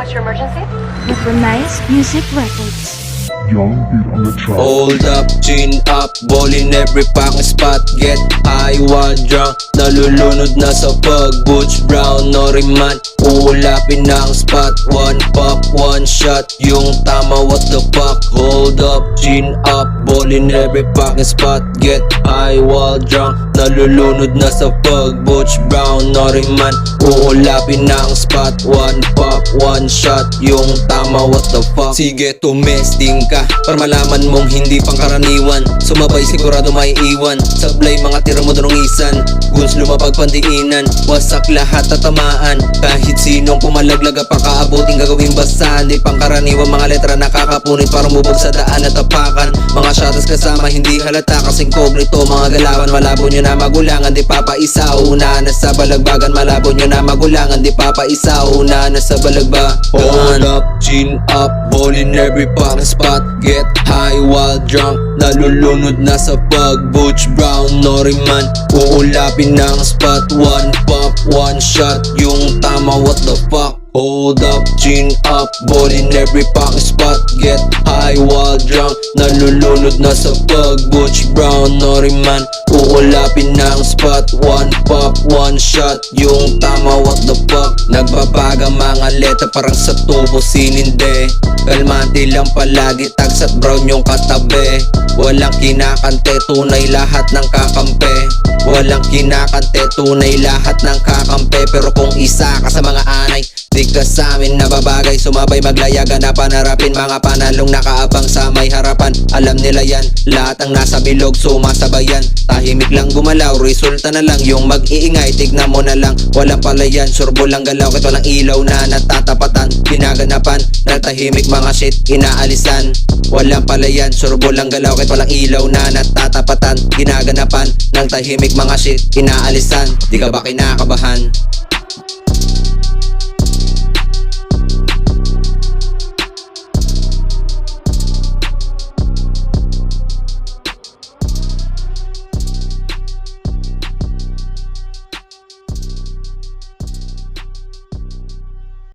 What's your emergency? Weaponized Music Records. Young beat on the track. Hold up, chin up, ball in every fucking spot. Get high while drunk, nalulunod na sa pag. Butch Brown, Noriman, uulapin na ang spot. One pop, one shot, yung tama, what the fuck. Hold up, chin up, ball in every fucking spot. Get high while drunk, nalulunod na sa pag. Butch Brown, Noriman, uulapin na ang spot. One pop, one shot, yung tama, what the fuck. Sige, tumesting ka para malaman mong hindi pangkaraniwan. Sumabay sigurado may iwan, sablay mga tira mo drungisan. Guns lumapag pandiinan, wasak lahat tatamaan. Kahit sinong pumalaglag at pakaabuting gagawing basta. Hindi pangkaraniwan, mga letra nakakapunit para mubog sa daan at tapakan. Mga shotas kasama hindi halata kasing kognito. Mga galawan malabo nyo na magulangan, di papaisa. Una na sa balagbagan, malabo nyo na magulangan, di papaisa. Una na sa balagbagan. Hold up, chin up, ball in every fucking spot. Get high while drunk, nalulunod na sa pag. Butch Brown, Noriman, uulapin ng spot. One pop, one shot, yung tama, what the fuck. Hold up, chin up, ball in every fucking spot. Get high while drunk, nalulunod na sa pag. Butch Brown, Noriman, uulapin ng spot. One pop, one shot, yung tama, what the fuck. Nagbabaga mga letra parang sa tubo sininde. Kalmante lang palagi, tagsat brown yung katabi. Walang kinakante, tunay lahat ng kakampi. Walang kinakante, tunay lahat ng kakampi. Pero kung isa ka sa mga anay, di ka sa amin nababagay. Sumabay maglayagan na panarapin, mga panalong nakaabang sa may harapan. Alam nila yan, lahat ang nasa bilog sumasabayan. Tahimik lang gumalaw, resulta na lang yung mag-iingay. Tignan mo na lang, walang palayan, surbo lang galaw kahit walang ilaw na natatapatan. Pinaganapan, natahimik mga shit, inaalisan. Walang palayan, surbo lang galaw kahit walang ilaw na natatapatan. Ginaganapan ng tahimik mga shit, inaalisan. Di ka ba kinakabahan?